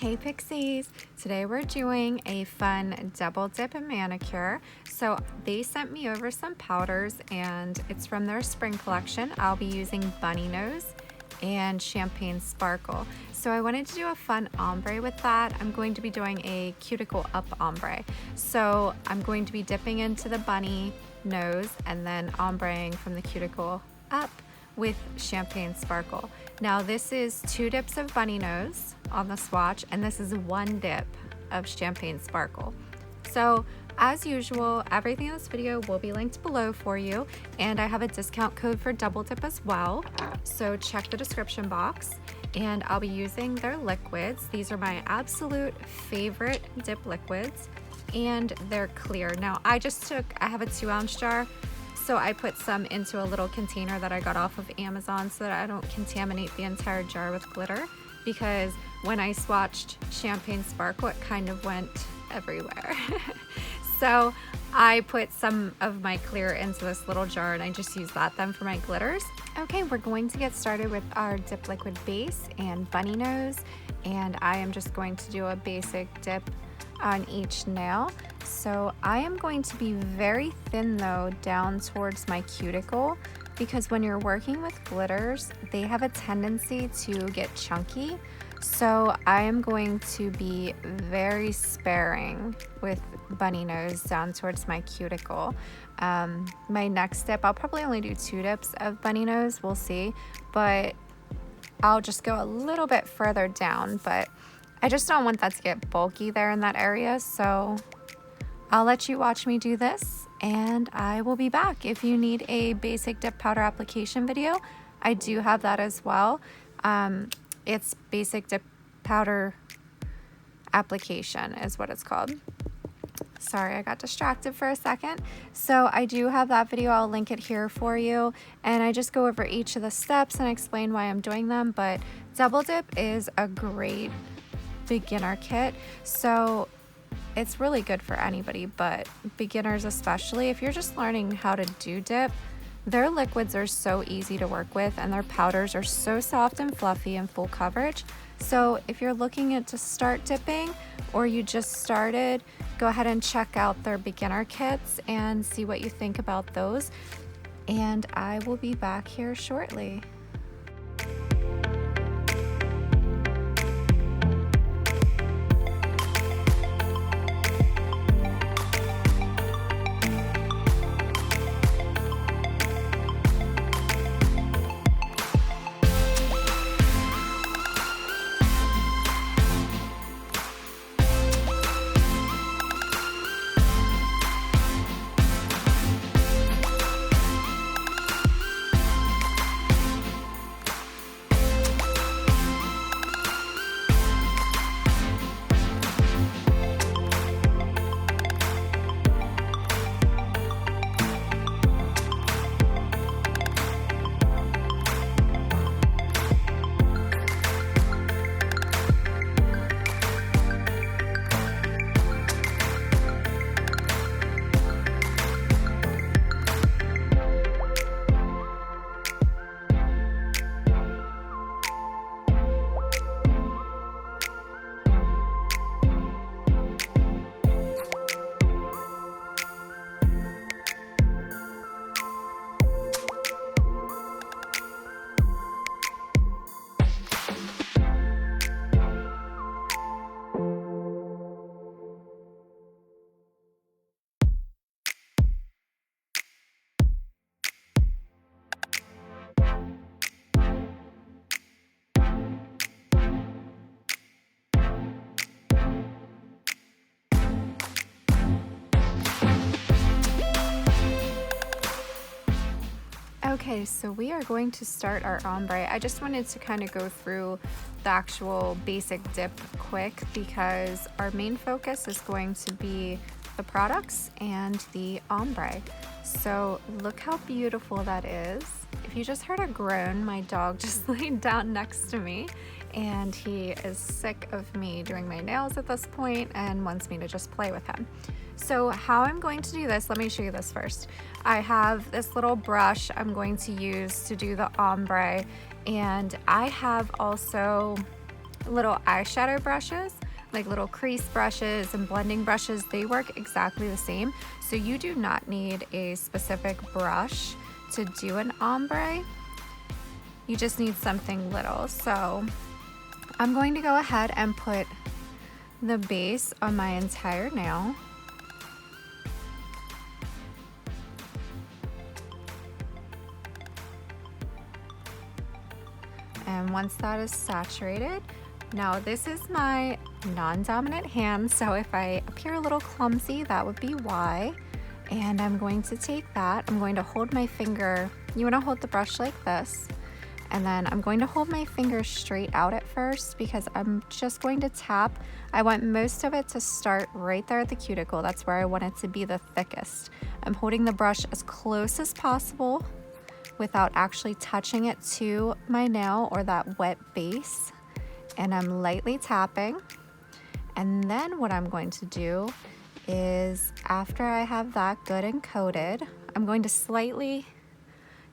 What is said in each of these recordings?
Hey Pixies! Today we're doing a fun double dip and manicure. So they sent me over some powders and it's from their spring collection. I'll be using Bunny Nose and Champagne Sparkle. So I wanted to do a fun ombre with that. I'm going to be doing a cuticle up ombre. So I'm going to be dipping into the bunny nose and then ombreing from the cuticle up with Champagne Sparkle. Now this is 2 dips of bunny nose on the swatch and this is 1 dip of Champagne Sparkle. So as usual, everything in this video will be linked below for you, and I have a discount code for double dip as well, so check the description box. And I'll be using their liquids. These are my absolute favorite dip liquids and they're clear. Now I have a 2-ounce jar, so I put some into a little container that I got off of Amazon so that I don't contaminate the entire jar with glitter, because when I swatched Champagne Sparkle it kind of went everywhere. So I put some of my clear into this little jar and I just use that then for my glitters. Okay, we're going to get started with our dip liquid base and bunny nose, and I am just going to do a basic dip on each nail. So I am going to be very thin though down towards my cuticle, because when you're working with glitters they have a tendency to get chunky. So I am going to be very sparing with bunny nose down towards my cuticle. My next dip, I'll probably only do 2 dips of bunny nose, we'll see, but I'll just go a little bit further down, but I just don't want that to get bulky there in that area. So I'll let you watch me do this and I will be back. If you need a basic dip powder application video, I do have that as well. It's basic dip powder application is what it's called. Sorry, I got distracted for a second. So I do have that video. I'll link it here for you. And I just go over each of the steps and explain why I'm doing them. But double dip is a great beginner kit. So it's really good for anybody, but beginners especially. If you're just learning how to do dip, their liquids are so easy to work with and their powders are so soft and fluffy and full coverage. So if you're looking to start dipping or you just started, go ahead and check out their beginner kits and see what you think about those. And I will be back here shortly. Okay, so we are going to start our ombre. I just wanted to kind of go through the actual basic dip quick because our main focus is going to be the products and the ombre. So look how beautiful that is. If you just heard a groan, my dog just laid down next to me and he is sick of me doing my nails at this point and wants me to just play with him. So how I'm going to do this, let me show you this first. I have this little brush I'm going to use to do the ombre, and I have also little eyeshadow brushes, like little crease brushes and blending brushes, they work exactly the same. So you do not need a specific brush to do an ombre. You just need something little. So I'm going to go ahead and put the base on my entire nail. And once that is saturated, now this is my non-dominant hand, so if I appear a little clumsy, that would be why. And I'm going to take that, I'm going to hold my finger, you want to hold the brush like this, and then I'm going to hold my finger straight out at first because I'm just going to tap. I want most of it to start right there at the cuticle. That's where I want it to be the thickest. I'm holding the brush as close as possible without actually touching it to my nail or that wet base. And I'm lightly tapping. And then what I'm going to do is, after I have that good and coated, I'm going to slightly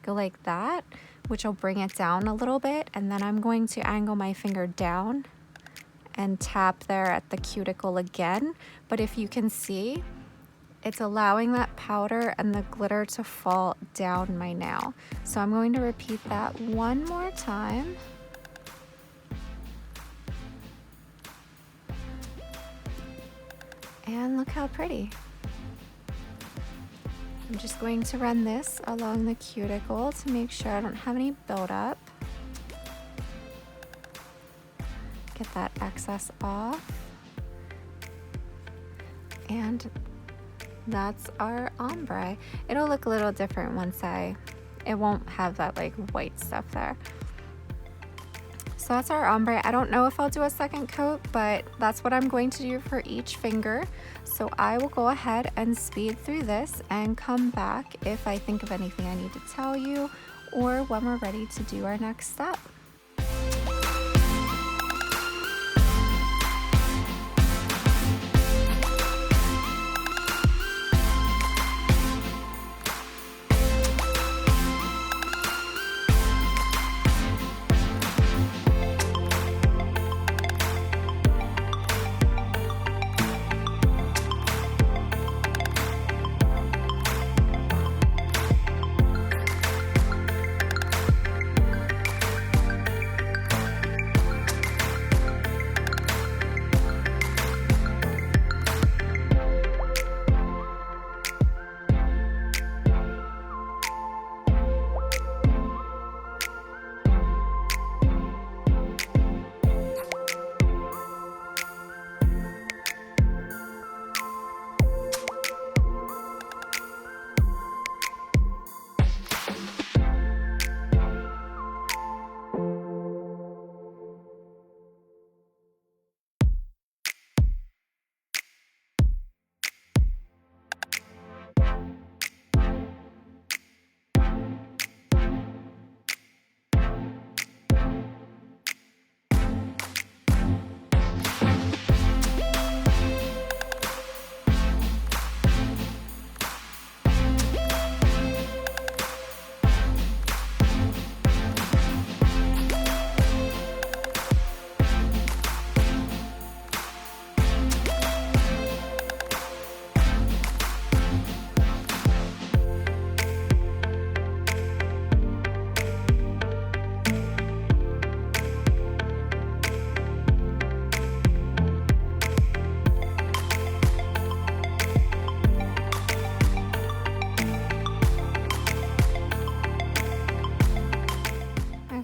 go like that, which will bring it down a little bit. And then I'm going to angle my finger down and tap there at the cuticle again. But if you can see, it's allowing that powder and the glitter to fall down my nail. So I'm going to repeat that one more time. And look how pretty. I'm just going to run this along the cuticle to make sure I don't have any buildup. Get that excess off. And that's our ombre. It'll look a little different once it won't have that like white stuff there. So that's our ombre. I don't know if I'll do a second coat, but that's what I'm going to do for each finger. So I will go ahead and speed through this and come back if I think of anything I need to tell you or when we're ready to do our next step.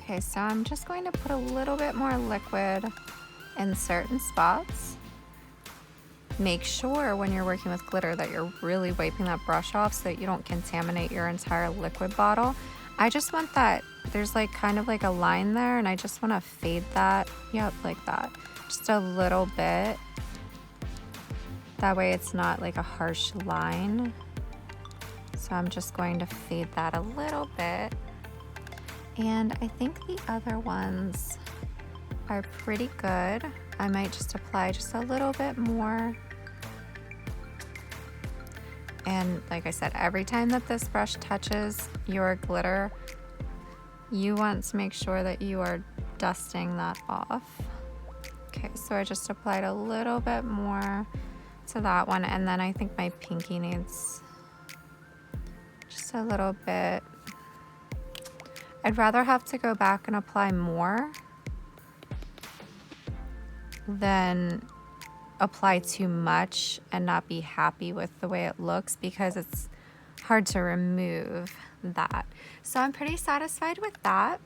Okay, so I'm just going to put a little bit more liquid in certain spots. Make sure when you're working with glitter that you're really wiping that brush off so that you don't contaminate your entire liquid bottle. I just want that, there's like kind of like a line there, and I just want to fade that, yep, like that, just a little bit. That way it's not like a harsh line. So I'm just going to fade that a little bit. And I think the other ones are pretty good. I might just apply just a little bit more. And like I said, every time that this brush touches your glitter, you want to make sure that you are dusting that off. Okay, so I just applied a little bit more to that one, and then I think my pinky needs just a little bit. I'd rather have to go back and apply more than apply too much and not be happy with the way it looks, because it's hard to remove that. So I'm pretty satisfied with that.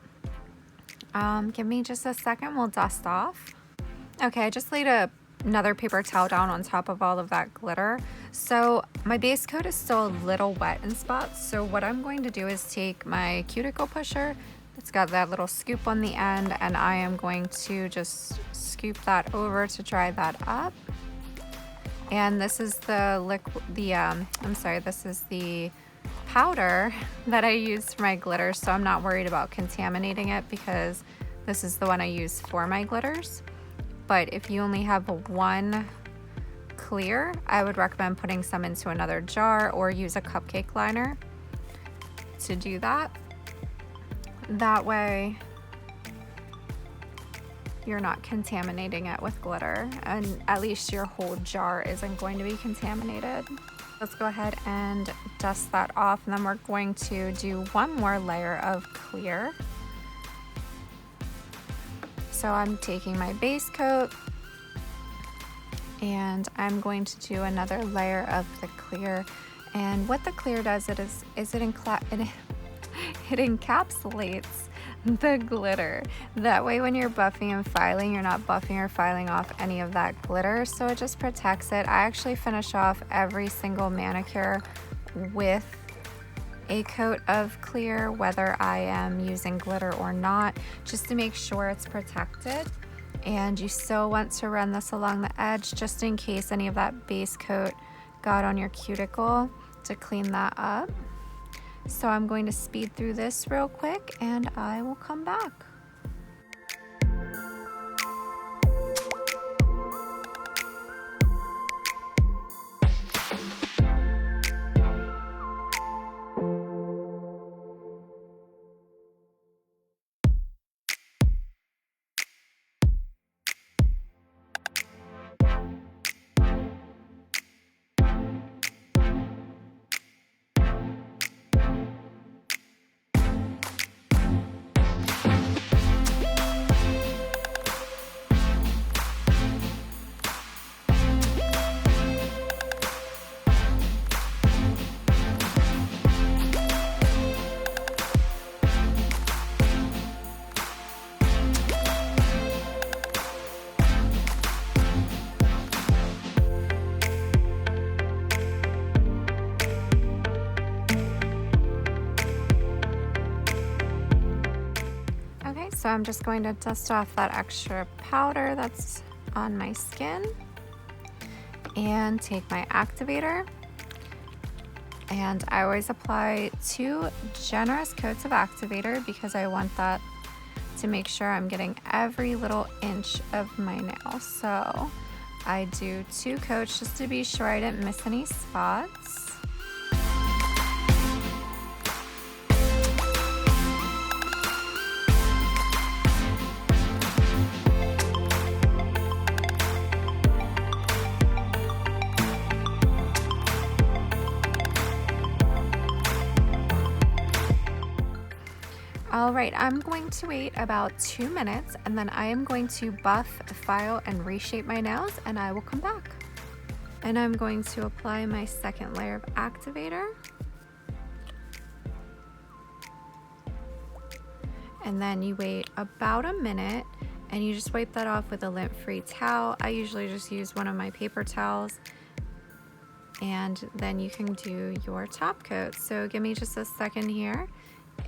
Give me just a second, we'll dust off. Okay, I just laid another paper towel down on top of all of that glitter. So my base coat is still a little wet in spots. So what I'm going to do is take my cuticle pusher, it's got that little scoop on the end, and I am going to just scoop that over to dry that up. And this is this is the powder that I use for my glitter, so I'm not worried about contaminating it because this is the one I use for my glitters. But if you only have one clear, I would recommend putting some into another jar or use a cupcake liner to do that. That way you're not contaminating it with glitter, and at least your whole jar isn't going to be contaminated. Let's go ahead and dust that off, and then we're going to do one more layer of clear. So I'm taking my base coat and I'm going to do another layer of the clear. And what the clear does it encapsulates the glitter. That way when you're buffing and filing, you're not buffing or filing off any of that glitter, so it just protects it. I actually finish off every single manicure with a coat of clear, whether I am using glitter or not, just to make sure it's protected. And you still want to run this along the edge just in case any of that base coat got on your cuticle, to clean that up. So I'm going to speed through this real quick and I will come back. So I'm just going to dust off that extra powder that's on my skin and take my activator. And I always apply 2 generous coats of activator because I want that to make sure I'm getting every little inch of my nail. So I do 2 coats just to be sure I didn't miss any spots. All right, I'm going to wait about 2 minutes and then I am going to buff, file, and reshape my nails, and I will come back. And I'm going to apply my second layer of activator. And then you wait about a minute and you just wipe that off with a lint-free towel. I usually just use one of my paper towels. And then you can do your top coat. So give me just a second here.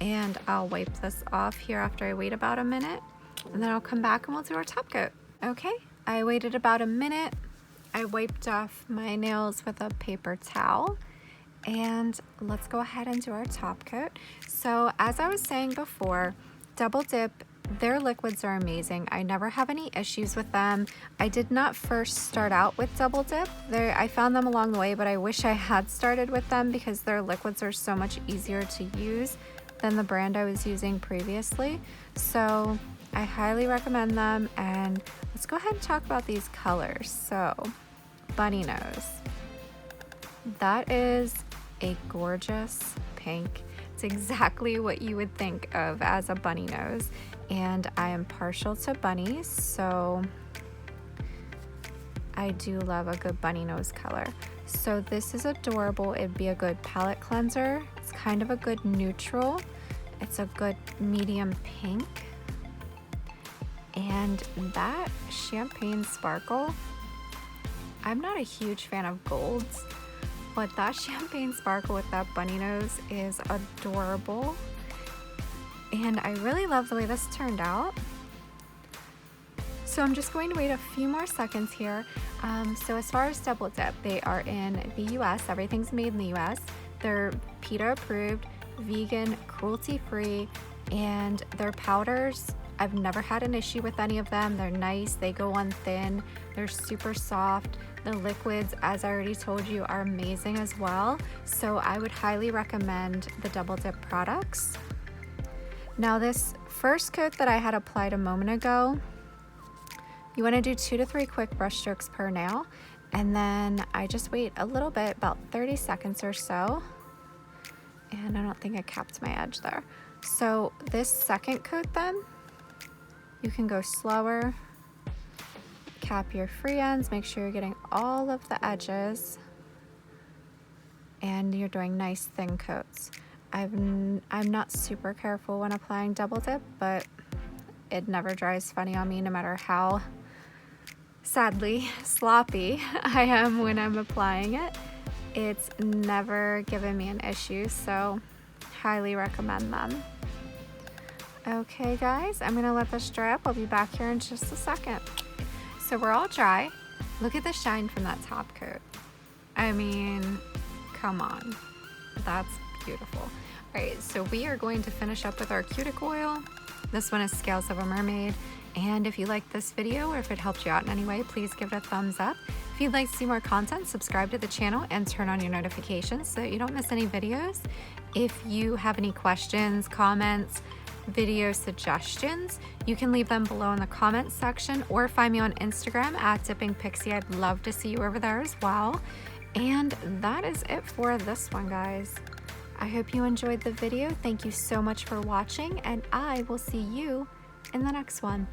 And I'll wipe this off here after I wait about a minute, and then I'll come back and we'll do our top coat. Okay, I waited about a minute. I wiped off my nails with a paper towel, and let's go ahead and do our top coat. So as I was saying before, Double Dip, their liquids are amazing. I never have any issues with them. I did not first start out with Double Dip. I found them along the way, but I wish I had started with them because their liquids are so much easier to use than the brand I was using previously. So I highly recommend them, and let's go ahead and talk about these colors. So, bunny nose. That is a gorgeous pink. It's exactly what you would think of as a bunny nose, and I am partial to bunnies, so I do love a good bunny nose color. So this is adorable. It'd be a good palette cleanser. It's kind of a good neutral. It's a good medium pink. And that champagne sparkle, I'm not a huge fan of golds, but that champagne sparkle with that bunny nose is adorable. And I really love the way this turned out. So I'm just going to wait a few more seconds here. So as far as Double Dip, they are in the US. Everything's made in the US. They're PETA approved, vegan, cruelty-free, and their powders, I've never had an issue with any of them. They're nice, they go on thin, they're super soft. The liquids, as I already told you, are amazing as well. So I would highly recommend the Double Dip products. Now this first coat that I had applied a moment ago, you want to do 2 to 3 quick brush strokes per nail, and then I just wait a little bit, about 30 seconds or so, and I don't think I capped my edge there. So this second coat then, you can go slower, cap your free ends, make sure you're getting all of the edges, and you're doing nice thin coats. I'm not super careful when applying Double Dip, but it never dries funny on me no matter how sadly sloppy I am when I'm applying it. It's never given me an issue, so highly recommend them. Okay guys, I'm gonna let this dry up. I'll be back here in just a second. So we're all dry. Look at the shine from that top coat. I mean, come on, that's beautiful. All right, so we are going to finish up with our cuticle oil. This one is Scales of a Mermaid. And if you liked this video or if it helped you out in any way, please give it a thumbs up. If you'd like to see more content, subscribe to the channel and turn on your notifications so that you don't miss any videos. If you have any questions, comments, video suggestions, you can leave them below in the comments section or find me on Instagram at DippingPixie. I'd love to see you over there as well. And that is it for this one, guys. I hope you enjoyed the video. Thank you so much for watching, and I will see you in the next one.